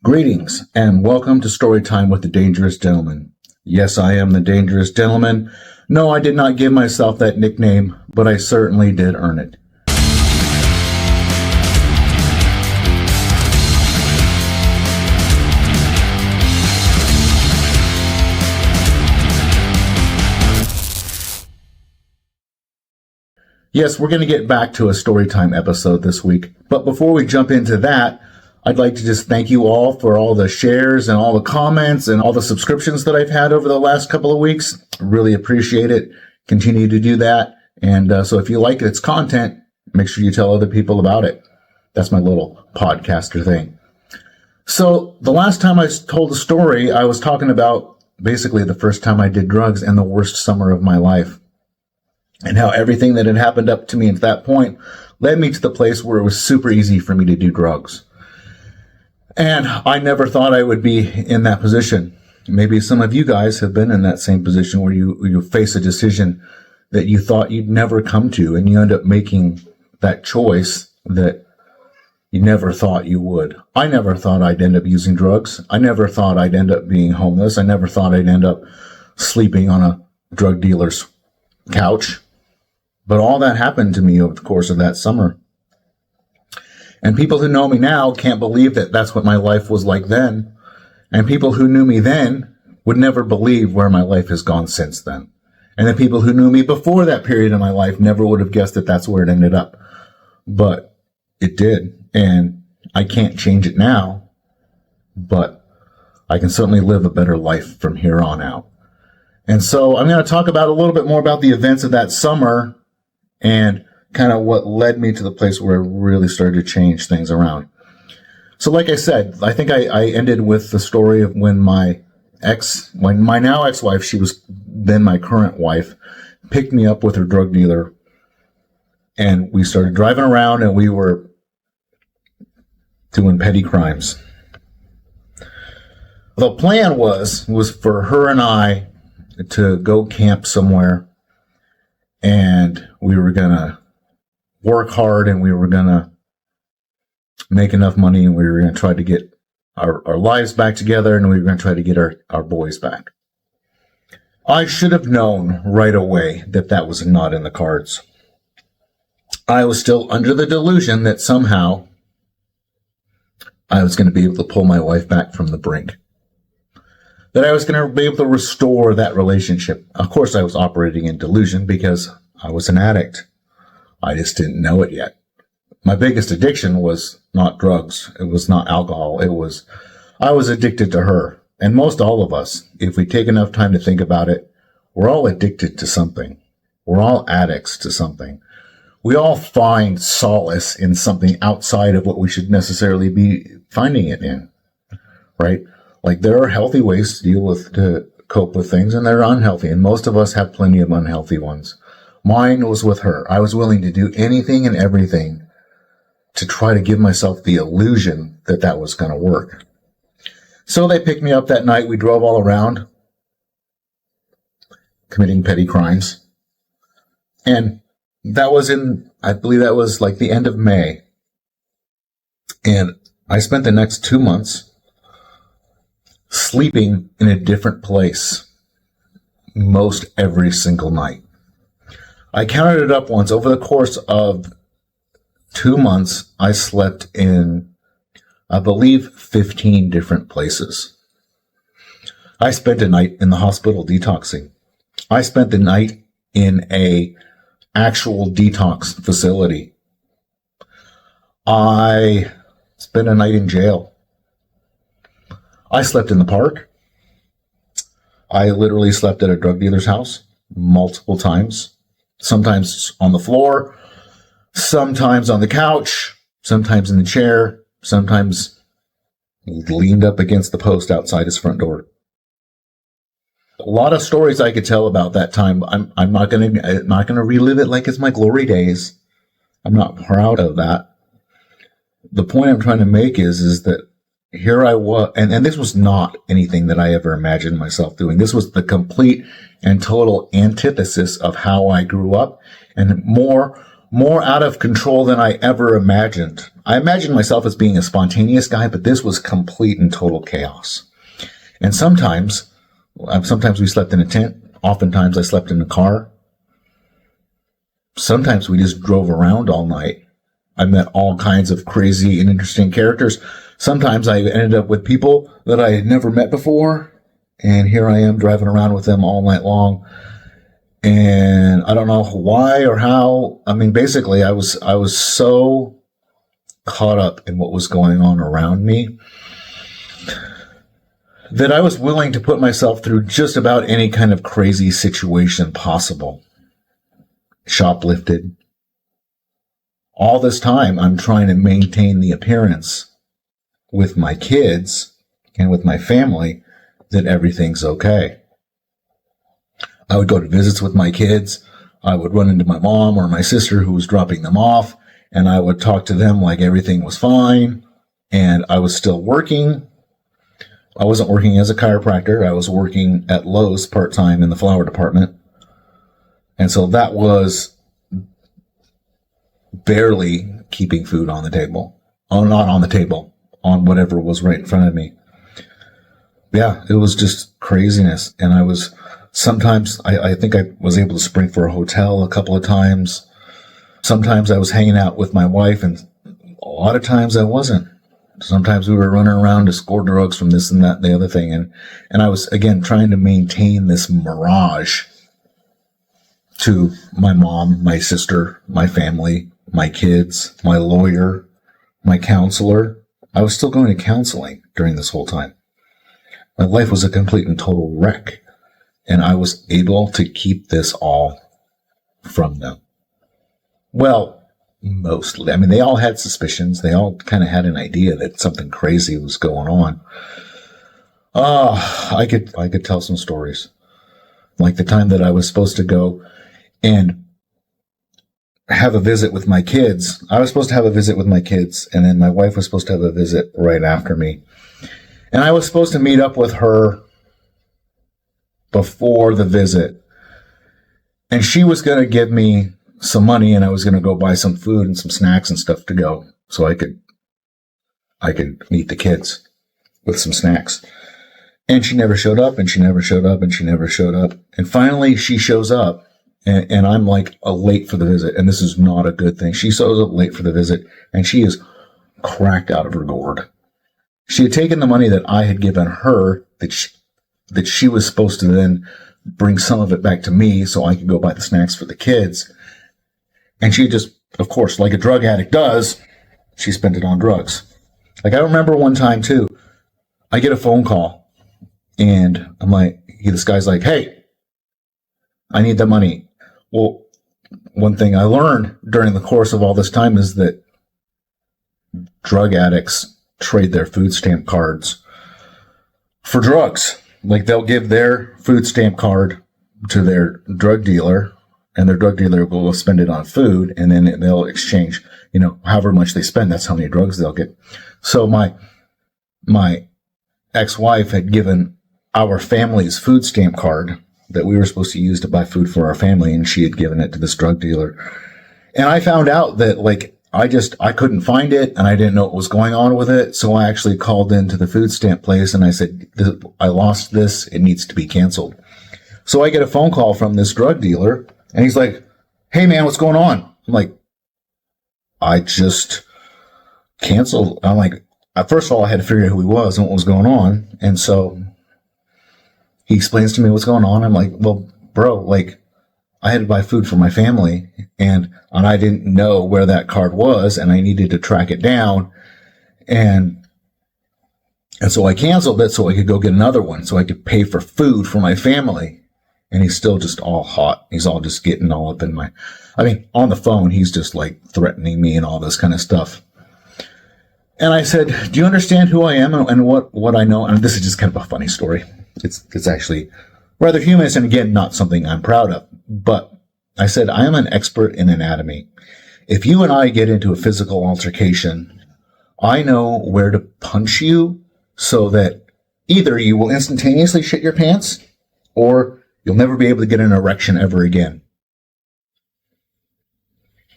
Greetings and welcome to Storytime with the Dangerous Gentleman. Yes, I am the Dangerous Gentleman. No, I did not give myself that nickname, but I certainly did earn it. Yes, we're going to get back to a Storytime episode this week, but before we jump into that, I'd like to just thank you all for all the shares and all the comments and all the subscriptions that I've had over the last couple of weeks. Really appreciate it. Continue to do that. And so if you like its content, make sure you tell other people about it. That's my little podcaster thing. So the last time I told a story, I was talking about basically the first time I did drugs and the worst summer of my life, and how everything that had happened up to me at that point led me to the place where it was super easy for me to do drugs. And I never thought I would be in that position. Maybe some of you guys have been in that same position where you face a decision that you thought you'd never come to, and you end up making that choice that you never thought you would. I never thought I'd end up using drugs. I never thought I'd end up being homeless. I never thought I'd end up sleeping on a drug dealer's couch. But all that happened to me over the course of that summer. And people who know me now can't believe that that's what my life was like then. And people who knew me then would never believe where my life has gone since then. And the people who knew me before that period of my life never would have guessed that that's where it ended up. But it did. And I can't change it now, but I can certainly live a better life from here on out. And so I'm going to talk about a little bit more about the events of that summer and kind of what led me to the place where I really started to change things around. So like I said, I think I ended with the story of when my now ex-wife, she was then my current wife, picked me up with her drug dealer, and we started driving around and we were doing petty crimes. The plan was for her and I to go camp somewhere, and we were going to work hard, and we were going to make enough money, and we were going to try to get our lives back together, and we were going to try to get our boys back. I should have known right away that that was not in the cards. I was still under the delusion that somehow I was going to be able to pull my wife back from the brink, that I was going to be able to restore that relationship. Of course, I was operating in delusion because I was an addict. I just didn't know it yet. My biggest addiction was not drugs. It was not alcohol. I was addicted to her. And most all of us, if we take enough time to think about it, we're all addicted to something. We're all addicts to something. We all find solace in something outside of what we should necessarily be finding it in, right? Like, there are healthy ways to cope with things, and there are unhealthy. And most of us have plenty of unhealthy ones. Mine was with her. I was willing to do anything and everything to try to give myself the illusion that that was going to work. So they picked me up that night. We drove all around, committing petty crimes. And that was I believe that was like the end of May. And I spent the next 2 months sleeping in a different place most every single night. I counted it up once. Over the course of 2 months, I slept in, I believe, 15 different places. I spent a night in the hospital detoxing. I spent the night in a actual detox facility. I spent a night in jail. I slept in the park. I literally slept at a drug dealer's house multiple times. Sometimes on the floor, sometimes on the couch, sometimes in the chair, sometimes leaned up against the post outside his front door. A lot of stories I could tell about that time. I'm not going to relive it like it's my glory days. I'm not proud of that. The point I'm trying to make is that here I was, and this was not anything that I ever imagined myself doing. This was the complete and total antithesis of how I grew up, and more more out of control than I ever imagined. I imagined myself as being a spontaneous guy, but this was complete and total chaos. And sometimes we slept in a tent. Oftentimes I slept in a car. Sometimes we just drove around all night. I met all kinds of crazy and interesting characters. Sometimes I ended up with people that I had never met before. And here I am driving around with them all night long. And I don't know why or how. I mean, basically, I was so caught up in what was going on around me that I was willing to put myself through just about any kind of crazy situation possible. Shoplifted. All this time, I'm trying to maintain the appearance with my kids and with my family that everything's okay. I would go to visits with my kids. I would run into my mom or my sister who was dropping them off, and I would talk to them like everything was fine, and I was still working. I wasn't working as a chiropractor. I was working at Lowe's part-time in the flower department. And so that was barely keeping food on the table. Oh, not on the table, on whatever was right in front of me. Yeah, it was just craziness. And I was sometimes, I think I was able to spring for a hotel a couple of times. Sometimes I was hanging out with my wife, and a lot of times I wasn't. Sometimes we were running around to score drugs from this and that and the other thing. And I was, again, trying to maintain this mirage to my mom, my sister, my family, my kids, my lawyer, my counselor. I was still going to counseling during this whole time. My life was a complete and total wreck. And I was able to keep this all from them. Well, mostly. I mean, they all had suspicions. They all kind of had an idea that something crazy was going on. I could tell some stories. Like the time that I was supposed to go and have a visit with my kids. I was supposed to have a visit with my kids, and then my wife was supposed to have a visit right after me. And I was supposed to meet up with her before the visit. And she was going to give me some money, and I was going to go buy some food and some snacks and stuff to go so I could meet the kids with some snacks. And she never showed up, and she never showed up, and she never showed up. And finally she shows up, and I'm like late for the visit. And this is not a good thing. She shows up late for the visit, and she is cracked out of her gourd. She had taken the money that I had given her that she was supposed to then bring some of it back to me so I could go buy the snacks for the kids. And she just, of course, like a drug addict does, she spent it on drugs. Like I remember one time too, I get a phone call and I'm like, this guy's like, hey, I need the money. Well, one thing I learned during the course of all this time is that drug addicts trade their food stamp cards for drugs. Like they'll give their food stamp card to their drug dealer, and their drug dealer will go spend it on food, and then they'll exchange, however much they spend, that's how many drugs they'll get. So my ex-wife had given our family's food stamp card that we were supposed to use to buy food for our family, and she had given it to this drug dealer. And I found out that I couldn't find it, and I didn't know what was going on with it. So I actually called into the food stamp place and I said, I lost this. It needs to be canceled. So I get a phone call from this drug dealer, and he's like, hey man, what's going on? I'm like, I just canceled. I'm like, first of all, I had to figure out who he was and what was going on. And so he explains to me what's going on. I'm like, well, bro, I had to buy food for my family, and I didn't know where that card was, and I needed to track it down. And so I canceled it so I could go get another one so I could pay for food for my family. And he's still just all hot. He's all just getting all up in on the phone, he's just like threatening me and all this kind of stuff. And I said, do you understand who I am and what I know? And this is just kind of a funny story. It's actually rather humorous, and again, not something I'm proud of. But I said, I am an expert in anatomy. If you and I get into a physical altercation, I know where to punch you so that either you will instantaneously shit your pants or you'll never be able to get an erection ever again.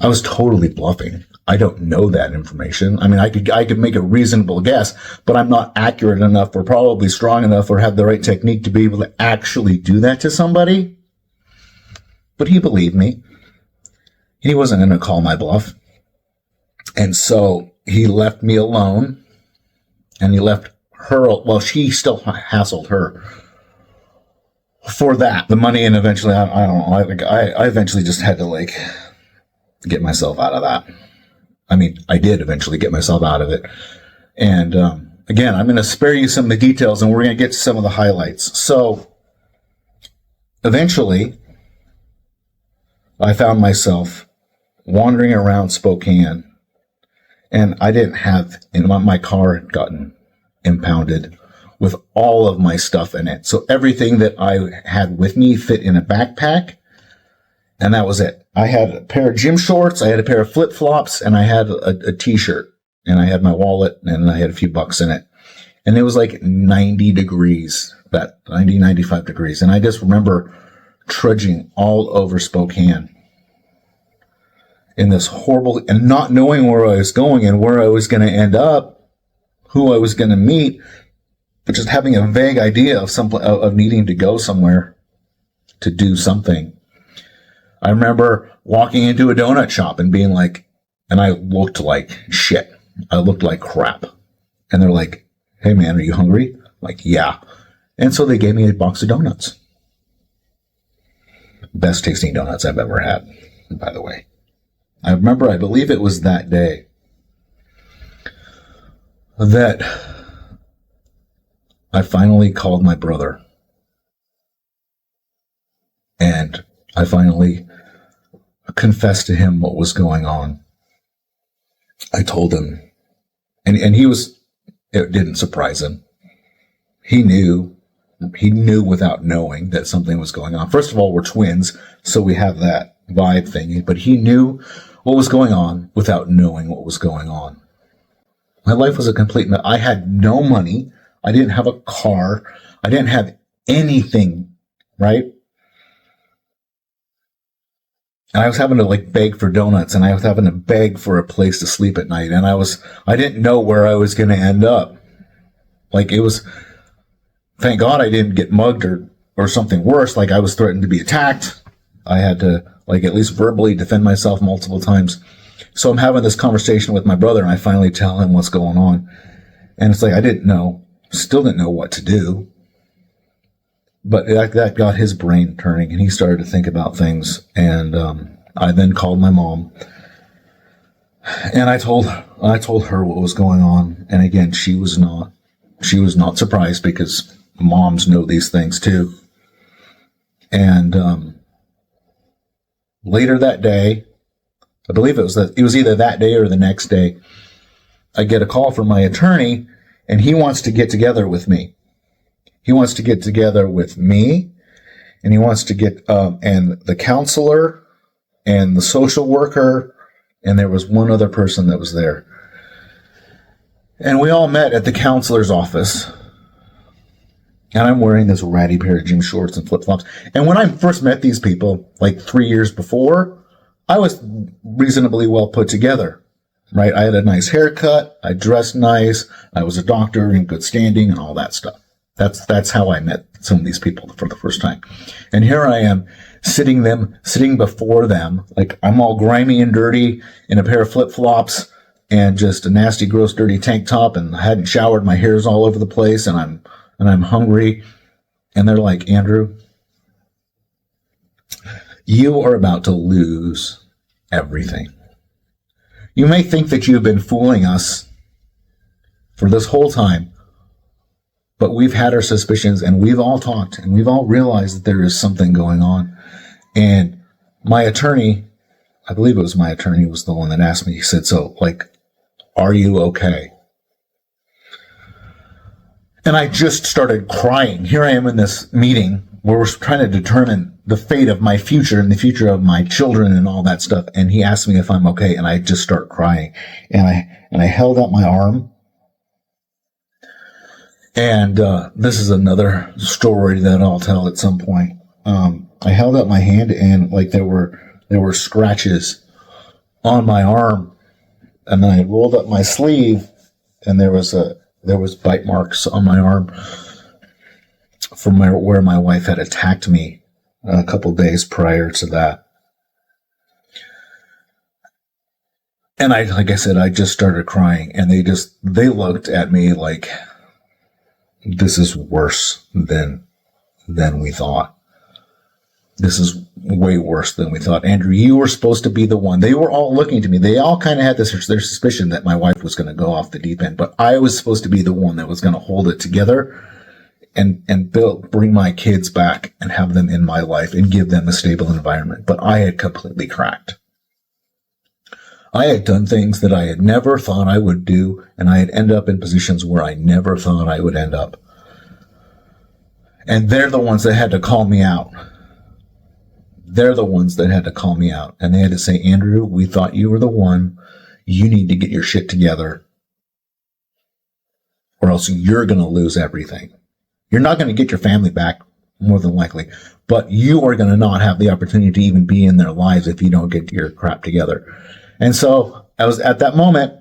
I was totally bluffing. I don't know that information. I mean, I could make a reasonable guess, but I'm not accurate enough or probably strong enough or have the right technique to be able to actually do that to somebody. But he believed me. He wasn't going to call my bluff. And so he left me alone, and he left her. Well, she still hassled her for that, the money, and eventually, I don't know. I eventually just had to get myself out of that. I mean, I did eventually get myself out of it. And again, I'm going to spare you some of the details, and we're going to get to some of the highlights. So eventually, I found myself wandering around Spokane, and I didn't have, my car had gotten impounded with all of my stuff in it. So everything that I had with me fit in a backpack, and that was it. I had a pair of gym shorts, I had a pair of flip-flops, and I had a t-shirt, and I had my wallet, and I had a few bucks in it. And it was like 90 degrees, about 90, 95 degrees. And I just remember trudging all over Spokane in this horrible, and not knowing where I was going and where I was going to end up, who I was going to meet, but just having a vague idea of needing to go somewhere to do something. I remember walking into a donut shop and being like, and I looked like shit. I looked like crap. And they're like, "Hey man, are you hungry?" I'm like, "Yeah." And so they gave me a box of donuts. Best tasting donuts I've ever had, by the way. I remember, I believe it was that day that I finally called my brother. And I finally confessed to him what was going on. I told him, and it didn't surprise him. He knew without knowing that something was going on. First of all, we're twins, so we have that vibe thing, but he knew what was going on without knowing what was going on. My life was a complete mess. I had no money. I didn't have a car. I didn't have anything, right? And I was having to beg for donuts, and I was having to beg for a place to sleep at night. And I didn't know where I was going to end up. Thank God I didn't get mugged or something worse. I was threatened to be attacked. I had to at least verbally defend myself multiple times. So I'm having this conversation with my brother, and I finally tell him what's going on. And it's I still didn't know what to do. But that got his brain turning, and he started to think about things. And I then called my mom, and I told her what was going on. And again, she was not surprised, because moms know these things too. And later that day, I believe it was either that day or the next day, I get a call from my attorney, and he wants to get together with me. He wants to get together with me, and he wants to get, and the counselor and the social worker, and there was one other person that was there. And we all met at the counselor's office. And I'm wearing this ratty pair of gym shorts and flip-flops. And when I first met these people, 3 years before, I was reasonably well put together, right? I had a nice haircut. I dressed nice. I was a doctor in good standing and all that stuff. That's how I met some of these people for the first time. And here I am sitting before them. I'm all grimy and dirty in a pair of flip-flops and just a nasty, gross, dirty tank top. And I hadn't showered. My hair's all over the place, and I'm hungry. And they're like, "Andrew, you are about to lose everything. You may think that you have been fooling us for this whole time, but we've had our suspicions, and we've all talked, and we've all realized that there is something going on." And my attorney, I believe it was my attorney, was the one that asked me. He said, "So, are you okay?" And I just started crying. Here I am in this meeting where we're trying to determine the fate of my future and the future of my children and all that stuff. And he asked me if I'm okay, and I just start crying. And I held out my arm. And this is another story that I'll tell at some point. I held out my hand, and there were scratches on my arm, and then I rolled up my sleeve, and there was bite marks on my arm from where my wife had attacked me a couple days prior to that. And like I said, I just started crying, and they looked at me like, this is worse than we thought. This is way worse than we thought. Andrew, you were supposed to be the one. They were all looking to me. They all kind of had their suspicion that my wife was going to go off the deep end, but I was supposed to be the one that was going to hold it together and bring my kids back and have them in my life and give them a stable environment. But I had completely cracked. I had done things that I had never thought I would do, and I had ended up in positions where I never thought I would end up. And they're the ones that had to call me out. They're the ones that had to call me out. And they had to say, Andrew, we thought you were the one. You need to get your shit together, or else you're going to lose everything. You're not going to get your family back, more than likely, but you are going to not have the opportunity to even be in their lives if you don't get your crap together. And so I was at that moment,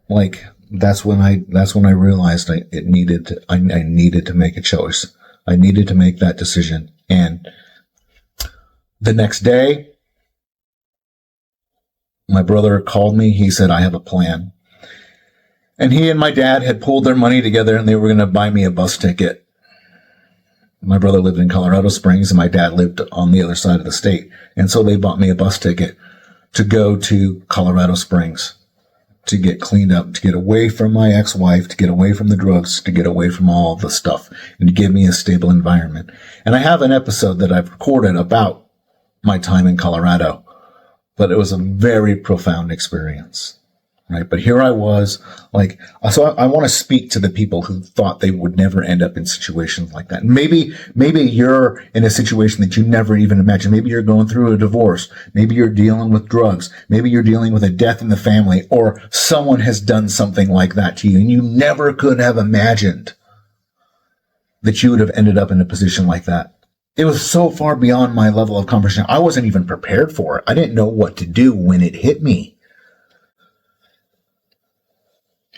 like, that's when I realized I needed to make a choice. I needed to make that decision. And the next day, my brother called me. He said, I have a plan. And he and my dad had pulled their money together, and they were going to buy me a bus ticket. My brother lived in Colorado Springs, and my dad lived on the other side of the state. And so they bought me a bus ticket to go to Colorado Springs, to get cleaned up, to get away from my ex-wife, to get away from the drugs, to get away from all the stuff, and to give me a stable environment. And I have an episode that I've recorded about my time in Colorado, but it was a very profound experience, right? But here I was, like, so I want to speak to the people who thought they would never end up in situations like that. Maybe you're in a situation that you never even imagined. Maybe you're going through a divorce. Maybe you're dealing with drugs. Maybe you're dealing with a death in the family, or someone has done something like that to you, and you never could have imagined that you would have ended up in a position like that. It was so far beyond my level of comprehension. I wasn't even prepared for it. I didn't know what to do when it hit me.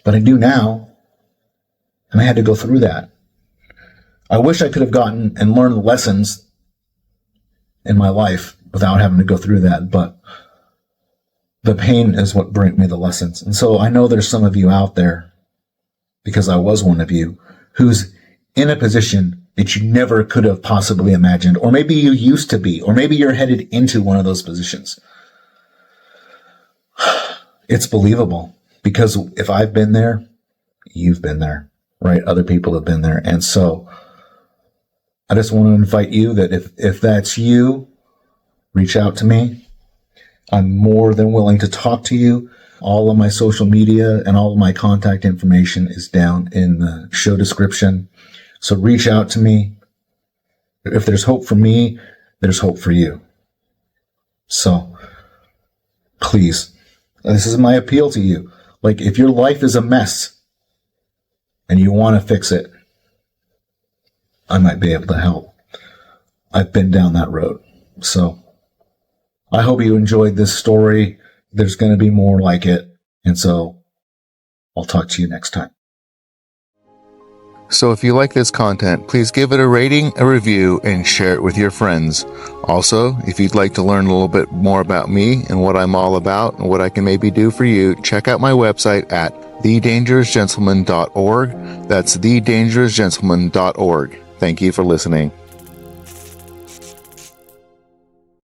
But I do now, and I had to go through that. I wish I could have gotten and learned lessons in my life without having to go through that, but the pain is what brought me the lessons. And so I know there's some of you out there, because I was one of you, who's in a position that you never could have possibly imagined, or maybe you used to be, or maybe you're headed into one of those positions. It's believable, because if I've been there, you've been there, right? Other people have been there. And so I just want to invite you that if that's you, reach out to me. I'm more than willing to talk to you. All of my social media and all of my contact information is down in the show description. So reach out to me. If there's hope for me, there's hope for you. So please, this is my appeal to you. Like, if your life is a mess and you want to fix it, I might be able to help. I've been down that road. So I hope you enjoyed this story. There's going to be more like it. And so I'll talk to you next time. So if you like this content, please give it a rating, a review, and share it with your friends. Also, if you'd like to learn a little bit more about me and what I'm all about and what I can maybe do for you, check out my website at thedangerousgentleman.org. That's thedangerousgentleman.org. Thank you for listening.